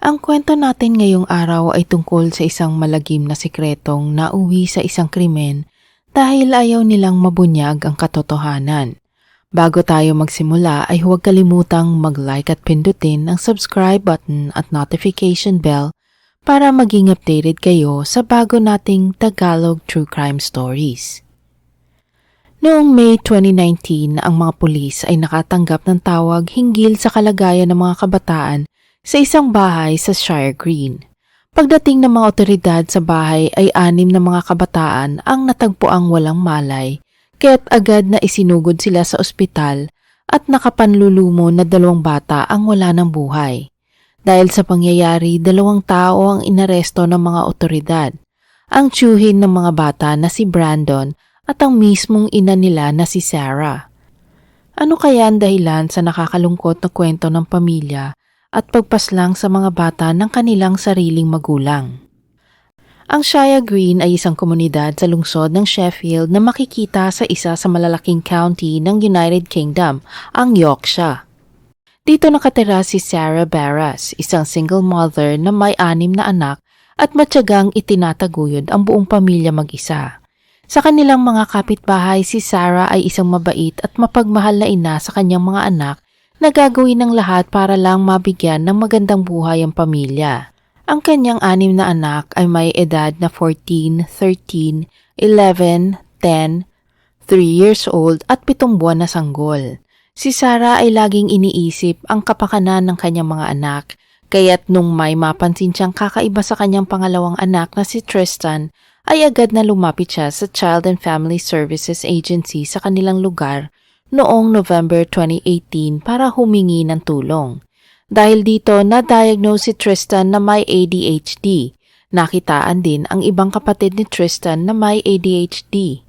Ang kwento natin ngayong araw ay tungkol sa isang malagim na sikretong nauwi sa isang krimen dahil ayaw nilang mabunyag ang katotohanan. Bago tayo magsimula ay huwag kalimutang mag-like at pindutin ang subscribe button at notification bell para maging updated kayo sa bago nating Tagalog True Crime Stories. Noong May 2019, ang mga pulis ay nakatanggap ng tawag hinggil sa kalagayan ng mga kabataan sa isang bahay sa Shire Green. Pagdating ng mga otoridad sa bahay ay 6 na mga kabataan ang natagpuang walang malay, kaya't agad na isinugod sila sa ospital at nakapanlulumo na 2 bata ang wala ng buhay. Dahil sa pangyayari, 2 tao ang inaresto ng mga otoridad. Ang tiyuhin ng mga bata na si Brandon at ang mismong ina nila na si Sarah. Ano kaya ang dahilan sa nakakalungkot na kwento ng pamilya at pagpaslang sa mga bata ng kanilang sariling magulang? Ang Shire Green ay isang komunidad sa lungsod ng Sheffield na makikita sa isa sa malalaking county ng United Kingdom, ang Yorkshire. Dito nakatira si Sarah Barras, isang single mother na may 6 na anak at matyagang itinataguyod ang buong pamilya mag-isa. Sa kanilang mga kapitbahay, si Sarah ay isang mabait at mapagmahal na ina sa kanyang mga anak na gagawin ng lahat para lang mabigyan ng magandang buhay ang pamilya. Ang kanyang 6 na anak ay may edad na 14, 13, 11, 10, 3 years old at 7 buwan na sanggol. Si Sarah ay laging iniisip ang kapakanan ng kanyang mga anak, kaya't nung may mapansin siyang kakaiba sa kanyang pangalawang anak na si Tristan, ay agad na lumapit siya sa Child and Family Services Agency sa kanilang lugar noong November 2018 para humingi ng tulong. Dahil dito, na-diagnose si Tristan na may ADHD. Nakitaan din ang ibang kapatid ni Tristan na may ADHD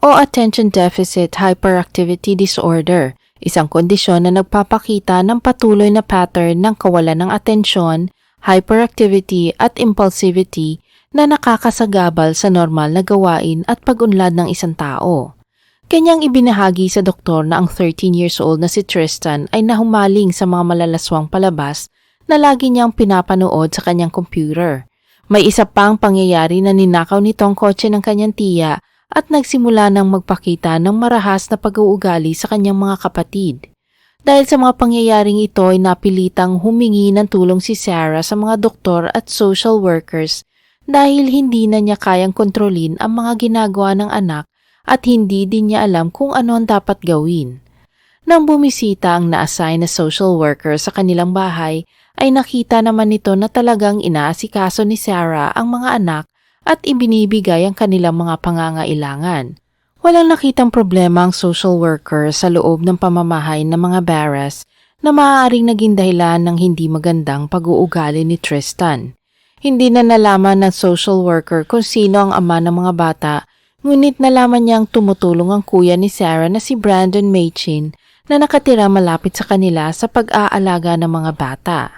o Attention Deficit Hyperactivity Disorder, isang kondisyon na nagpapakita ng patuloy na pattern ng kawalan ng atensyon, hyperactivity at impulsivity na nakakasagabal sa normal na gawain at pag-unlad ng isang tao. Kanyang ibinahagi sa doktor na ang 13 years old na si Tristan ay nahumaling sa mga malalaswang palabas na lagi niyang pinapanood sa kanyang computer. May isa pang pangyayari na ninakaw nito ang kotse ng kanyang tiya at nagsimula ng magpakita ng marahas na pag-uugali sa kanyang mga kapatid. Dahil sa mga pangyayaring ito ay napilitang humingi ng tulong si Sarah sa mga doktor at social workers dahil hindi na niya kayang kontrolin ang mga ginagawa ng anak at hindi din niya alam kung ano ang dapat gawin. Nang bumisita ang na-assign na social worker sa kanilang bahay, ay nakita naman nito na talagang inaasikaso ni Sarah ang mga anak at ibinibigay ang kanilang mga pangangailangan. Walang nakitang problema ang social worker sa loob ng pamamahay ng mga Barras na maaaring naging dahilan ng hindi magandang pag-uugali ni Tristan. Hindi na nalaman ng social worker kung sino ang ama ng mga bata, ngunit nalaman niyang tumutulong ang kuya ni Sarah na si Brandon Machin na nakatira malapit sa kanila sa pag-aalaga ng mga bata.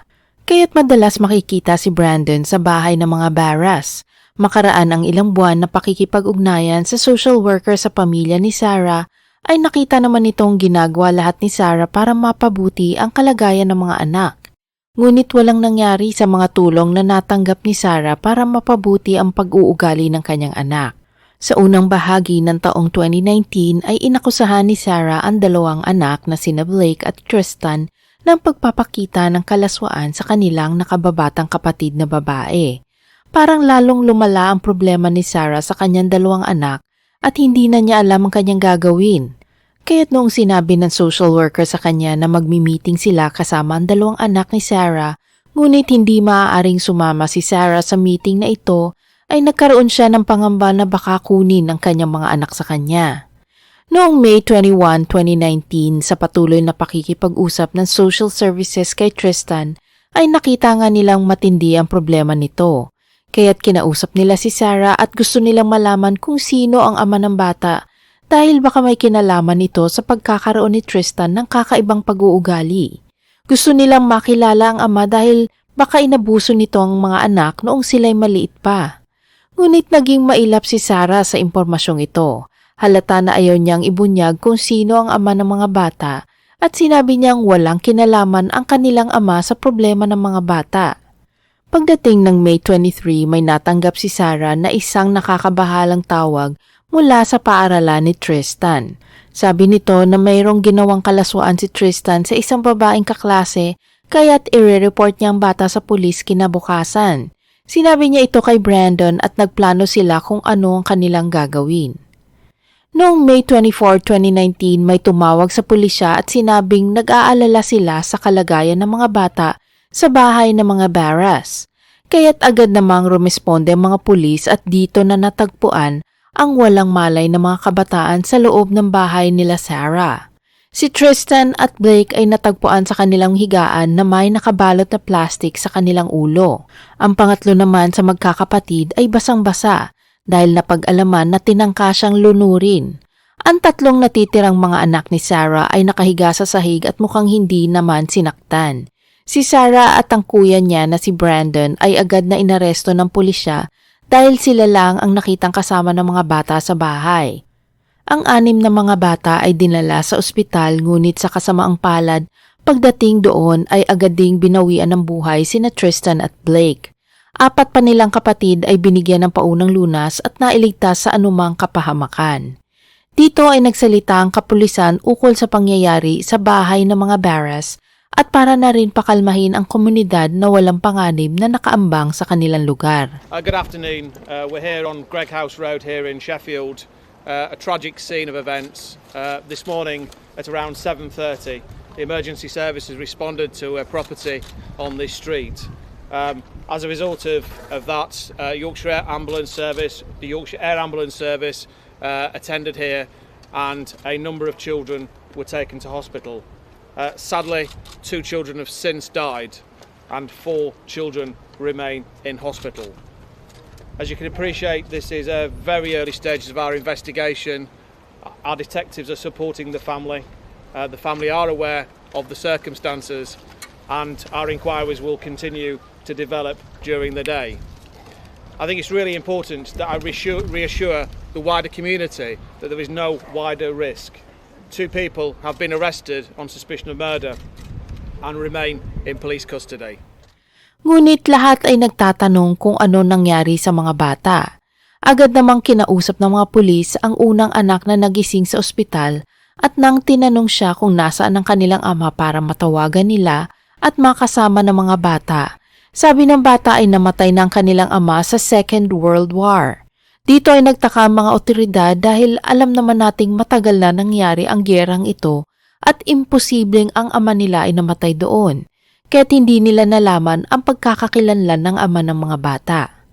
Kaya't madalas makikita si Brandon sa bahay ng mga Barras. Makaraan ang ilang buwan na pakikipag-ugnayan sa social worker sa pamilya ni Sarah, ay nakita naman itong ginagawa lahat ni Sarah para mapabuti ang kalagayan ng mga anak. Ngunit walang nangyari sa mga tulong na natanggap ni Sarah para mapabuti ang pag-uugali ng kanyang anak. Sa unang bahagi ng taong 2019 ay inakusahan ni Sarah ang 2 anak na sina Blake at Tristan ng pagpapakita ng kalaswaan sa kanilang nakababatang kapatid na babae. Parang lalong lumala ang problema ni Sarah sa kanyang 2 anak at hindi na niya alam ang kanyang gagawin. Kaya't noong sinabi ng social worker sa kanya na magmi-meeting sila kasama ang 2 anak ni Sarah, ngunit hindi maaaring sumama si Sarah sa meeting na ito, ay nagkaroon siya ng pangamba na baka kunin ang kanyang mga anak sa kanya. Noong May 21, 2019, sa patuloy na pakikipag-usap ng social services kay Tristan, ay nakita nga nilang matindi ang problema nito. Kaya't kinausap nila si Sarah at gusto nilang malaman kung sino ang ama ng bata, dahil baka may kinalaman ito sa pagkakaroon ni Tristan ng kakaibang pag-uugali. Gusto nilang makilala ang ama dahil baka inabuso nito ang mga anak noong sila'y maliit pa. Ngunit naging mailap si Sarah sa impormasyong ito. Halata na ayaw niyang ibunyag kung sino ang ama ng mga bata at sinabi niyang walang kinalaman ang kanilang ama sa problema ng mga bata. Pagdating ng May 23, may natanggap si Sarah na isang nakakabahalang tawag mula sa paaralan ni Tristan. Sabi nito na mayroong ginawang kalaswaan si Tristan sa isang babaeng kaklase kaya't i-report niya ang bata sa pulis kinabukasan. Sinabi niya ito kay Brandon at nagplano sila kung ano ang kanilang gagawin. Noong May 24, 2019, may tumawag sa pulisya at sinabing nag-aalala sila sa kalagayan ng mga bata sa bahay ng mga Barras. Kaya't agad namang rumesponde ang mga pulis at dito na natagpuan ang walang malay na mga kabataan sa loob ng bahay nila Sarah. Si Tristan at Blake ay natagpuan sa kanilang higaan na may nakabalot na plastic sa kanilang ulo. Ang pangatlo naman sa magkakapatid ay basang-basa dahil napag-alaman na tinangka siyang lunurin. Ang tatlong natitirang mga anak ni Sarah ay nakahiga sa sahig at mukhang hindi naman sinaktan. Si Sarah at ang kuya niya na si Brandon ay agad na inaresto ng pulisya dahil sila lang ang nakitang kasama ng mga bata sa bahay. Ang 6 na mga bata ay dinala sa ospital ngunit sa kasamaang palad, pagdating doon ay agad ding binawian ng buhay sina Tristan at Blake. 4 pa nilang kapatid ay binigyan ng paunang lunas at nailigtas sa anumang kapahamakan. Dito ay nagsalita ang kapulisan ukol sa pangyayari sa bahay ng mga Barras at para na rin pakalmahin ang komunidad na walang panganib na nakaambang sa kanilang lugar. Good afternoon. We're here on Greg House Road here in Sheffield. A tragic scene of events. This morning at around 7:30, the emergency services responded to a property on this street. As a result of that, Yorkshire Air Ambulance Service, the Yorkshire Air Ambulance Service attended here and a number of children were taken to hospital. Sadly, 2 children have since died and 4 children remain in hospital. As you can appreciate, this is a very early stages of our investigation. Our detectives are supporting the family. The family are aware of the circumstances and our inquiries will continue to develop during the day. I think it's really important that I reassure the wider community that there is no wider risk. 2 people have been arrested on suspicion of murder and remain in police custody. Ngunit lahat ay nagtatanong kung ano nangyari sa mga bata. Agad namang kinausap ng mga pulis ang unang anak na nagising sa ospital at nang tinanong siya kung nasaan ang kanilang ama para matawagan nila at makasama ng mga bata. Sabi ng bata ay namatay ng kanilang ama sa Second World War. Dito ay nagtaka ang mga otoridad dahil alam naman nating matagal na nangyari ang gyerang ito at imposibleng ang ama nila ay namatay doon. Kaya't hindi nila nalaman ang pagkakakilanlan ng ama ng mga bata.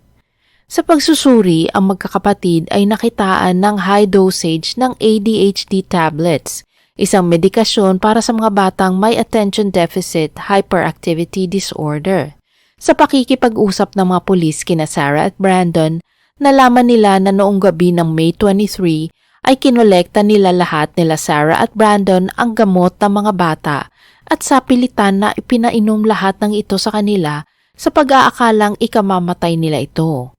Sa pagsusuri, ang magkakapatid ay nakitaan ng high dosage ng ADHD tablets, isang medikasyon para sa mga batang may attention deficit hyperactivity disorder. Sa pakikipag-usap ng mga pulis kina Sarah at Brandon, nalaman nila na noong gabi ng May 23 ay kinolekta nila lahat nila Sarah at Brandon ang gamot ng mga bata at sa pilitan na ipinainom lahat ng ito sa kanila sa pag-aakalang ikamamatay nila ito.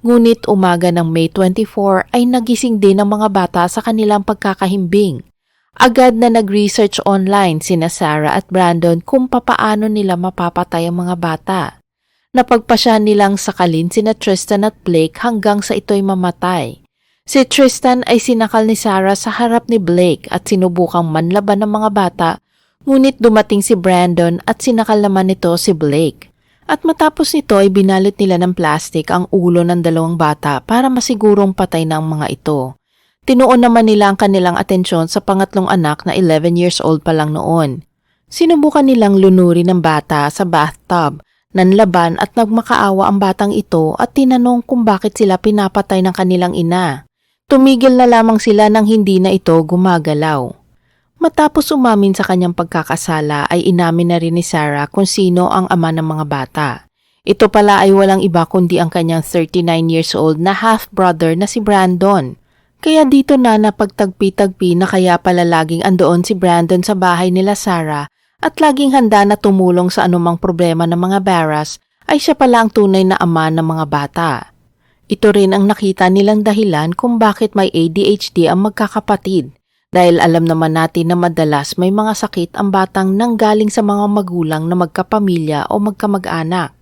Ngunit umaga ng May 24 ay nagising din ang mga bata sa kanilang pagkakahimbing. Agad na nag-research online sina Sarah at Brandon kung papaano nila mapapatay ang mga bata. Napagpasya nilang sakalin sina Tristan at Blake hanggang sa ito'y mamatay. Si Tristan ay sinakal ni Sarah sa harap ni Blake at sinubukang manlaban ng mga bata. Ngunit dumating si Brandon at sinakal naman nito si Blake. At matapos nito ay binalot nila ng plastic ang ulo ng 2 bata para masigurong patay na ang mga ito. Tinuon naman nila ang kanilang atensyon sa pangatlong anak na 11 years old pa lang noon. Sinubukan nilang lunurin ng bata sa bathtub, nanlaban at nagmakaawa ang batang ito at tinanong kung bakit sila pinapatay ng kanilang ina. Tumigil na lamang sila nang hindi na ito gumagalaw. Matapos umamin sa kanyang pagkakasala ay inamin na rin ni Sarah kung sino ang ama ng mga bata. Ito pala ay walang iba kundi ang kanyang 39 years old na half-brother na si Brandon. Kaya dito na napagtagpi-tagpi na kaya pala laging andoon si Brandon sa bahay nila Sarah at laging handa na tumulong sa anumang problema ng mga Barras ay siya pala ang tunay na ama ng mga bata. Ito rin ang nakita nilang dahilan kung bakit may ADHD ang magkakapatid. Dahil alam naman natin na madalas may mga sakit ang batang nanggaling sa mga magulang na magkapamilya o magkamag-anak.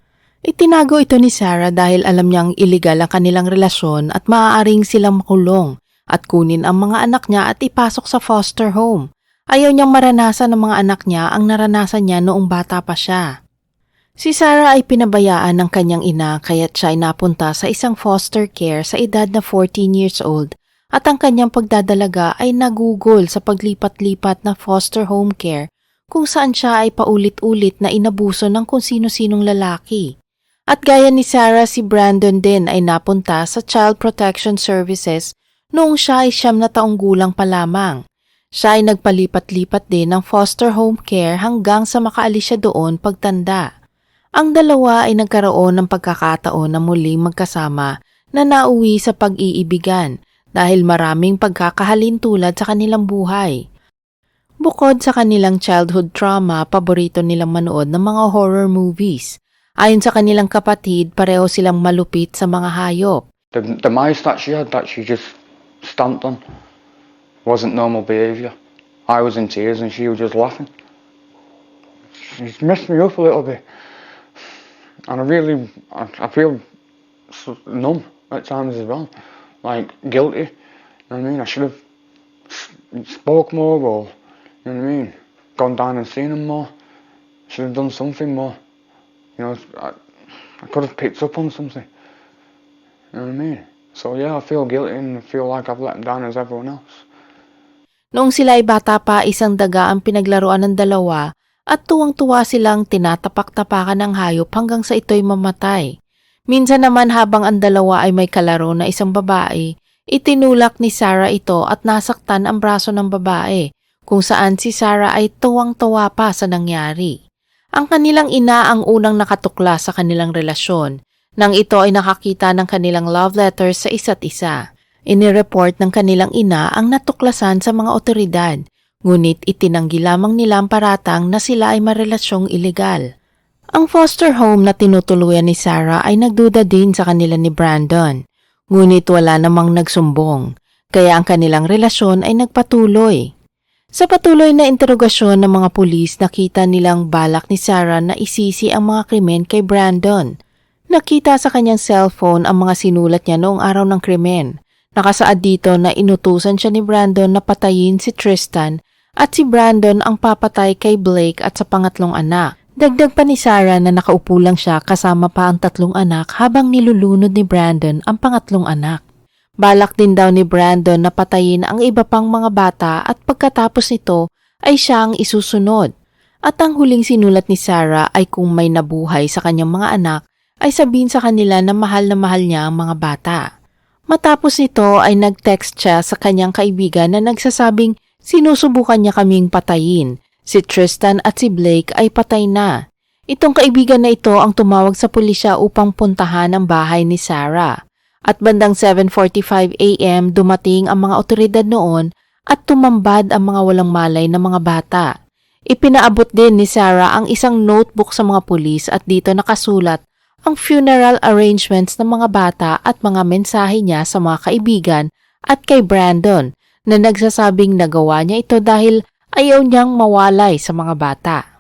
Itinago ito ni Sarah dahil alam niyang iligal ang kanilang relasyon at maaaring silang makulong at kunin ang mga anak niya at ipasok sa foster home. Ayaw niyang maranasan ng mga anak niya ang naranasan niya noong bata pa siya. Si Sarah ay pinabayaan ng kanyang ina kaya't siya ay napunta sa isang foster care sa edad na 14 years old at ang kanyang pagdadalaga ay nagugol sa paglipat-lipat na foster home care kung saan siya ay paulit-ulit na inabuso ng kung sino-sinong lalaki. At gaya ni Sarah, si Brandon din ay napunta sa Child Protection Services noong siya ay 9 na taong gulang pa lamang. Siya ay nagpalipat-lipat din ng foster home care hanggang sa makaalis siya doon pagtanda. Ang dalawa ay nagkaroon ng pagkakataon na muling magkasama na nauwi sa pag-iibigan dahil maraming pagkakahalintulad sa kanilang buhay. Bukod sa kanilang childhood trauma, paborito nilang manood ng mga horror movies. Ayon sa kanilang kapatid, pareho silang malupit sa mga hayop. The mice that she had that she just stamped on wasn't normal behaviour. I was in tears and she was just laughing. She's messed me up a little bit. And I feel numb at times as well. Like, guilty. You know what I mean? I should have spoke more or, you know what I mean? Gone down and seen him more. Should have done something more. You know, I could have picked up on something. You know what I mean? So yeah, I feel guilty and I feel like I've let him down as everyone else. Noong sila ay bata pa, isang daga ang pinaglaruan ng dalawa at tuwang-tuwa silang tinatapak-tapakan ng hayop hanggang sa ito'y mamatay. Minsan naman habang ang dalawa ay may kalaro na isang babae, itinulak ni Sarah ito at nasaktan ang braso ng babae, kung saan si Sarah ay tuwang-tuwa pa sa nangyari. Ang kanilang ina ang unang nakatukla sa kanilang relasyon, nang ito ay nakakita ng kanilang love letters sa isa't isa. Inireport ng kanilang ina ang natuklasan sa mga otoridad, ngunit itinanggi lamang nila ang paratang na sila ay marelasyong ilegal. Ang foster home na tinutuluyan ni Sarah ay nagduda din sa kanila ni Brandon, ngunit wala namang nagsumbong, kaya ang kanilang relasyon ay nagpatuloy. Sa patuloy na interogasyon ng mga pulis, nakita nilang balak ni Sarah na isisi ang mga krimen kay Brandon. Nakita sa kanyang cellphone ang mga sinulat niya noong araw ng krimen. Nakasaad dito na inutusan siya ni Brandon na patayin si Tristan at si Brandon ang papatay kay Blake at sa pangatlong anak. Dagdag pa ni Sarah na nakaupo lang siya kasama pa ang 3 anak habang nilulunod ni Brandon ang pangatlong anak. Balak din daw ni Brandon na patayin ang iba pang mga bata at pagkatapos nito ay siya ang isusunod. At ang huling sinulat ni Sarah ay kung may nabuhay sa kanyang mga anak ay sabihin sa kanila na mahal niya ang mga bata. Matapos nito ay nag-text siya sa kanyang kaibigan na nagsasabing sinusubukan niya kaming patayin. Si Tristan at si Blake ay patay na. Itong kaibigan na ito ang tumawag sa pulisya upang puntahan ang bahay ni Sarah. At bandang 7:45 AM dumating ang mga otoridad noon at tumambad ang mga walang malay na mga bata. Ipinaabot din ni Sarah ang isang notebook sa mga pulis at dito nakasulat ang funeral arrangements ng mga bata at mga mensahe niya sa mga kaibigan at kay Brandon na nagsasabing nagawa niya ito dahil ayaw niyang mawalay sa mga bata.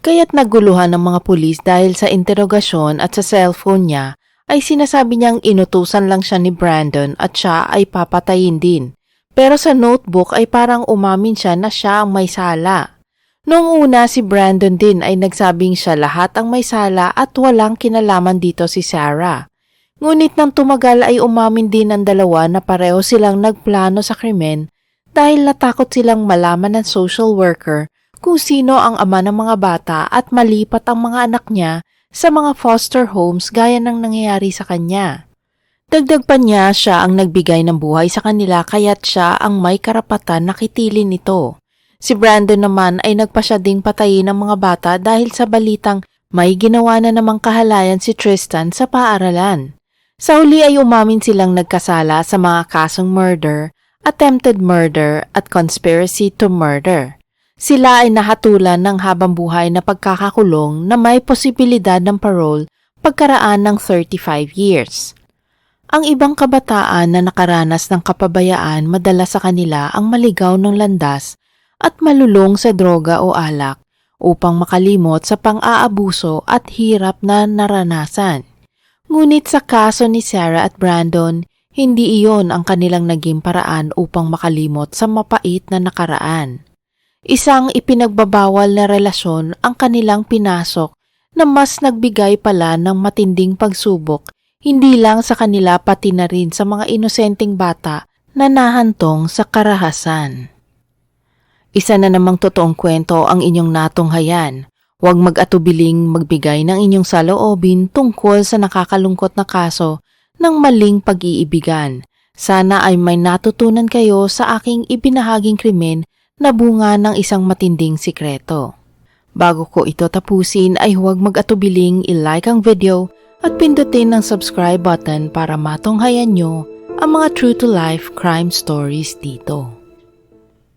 Kaya't naguluhan ng mga pulis dahil sa interogasyon at sa cellphone niya ay sinasabi niyang inutusan lang siya ni Brandon at siya ay papatayin din. Pero sa notebook ay parang umamin siya na siya ang may sala. Noong una si Brandon din ay nagsabing siya lahat ang may sala at walang kinalaman dito si Sarah. Ngunit nang tumagal ay umamin din ang dalawa na pareho silang nagplano sa krimen dahil natakot silang malaman ng social worker kung sino ang ama ng mga bata at malipat ang mga anak niya sa mga foster homes gaya ng nangyayari sa kanya. Dagdag pa niya siya ang nagbigay ng buhay sa kanila kaya't siya ang may karapatan na kitilin nito. Si Brandon naman ay nagpasya ding patayin ang mga bata dahil sa balitang may ginawa na namang kahalayan si Tristan sa paaralan. Sa huli ay umamin silang nagkasala sa mga kasong murder, attempted murder at conspiracy to murder. Sila ay nahatulan ng habang buhay na pagkakakulong na may posibilidad ng parole pagkaraan ng 35 years. Ang ibang kabataan na nakaranas ng kapabayaan madala sa kanila ang maligaw ng landas at malulong sa droga o alak upang makalimot sa pang-aabuso at hirap na naranasan. Ngunit sa kaso ni Sarah at Brandon, hindi iyon ang kanilang naging paraan upang makalimot sa mapait na nakaraan. Isang ipinagbabawal na relasyon ang kanilang pinasok na mas nagbigay pala ng matinding pagsubok, hindi lang sa kanila pati na rin sa mga inosenteng bata na nahantong sa karahasan. Isa na namang totoong kwento ang inyong natunghayan. Huwag mag-atubiling magbigay ng inyong saloobin tungkol sa nakakalungkot na kaso ng maling pag-iibigan. Sana ay may natutunan kayo sa aking ibinahaging krimen na bunga ng isang matinding sikreto. Bago ko ito tapusin ay huwag mag-atubiling i-like ang video at pindutin ang subscribe button para matunghayan nyo ang mga true-to-life crime stories dito.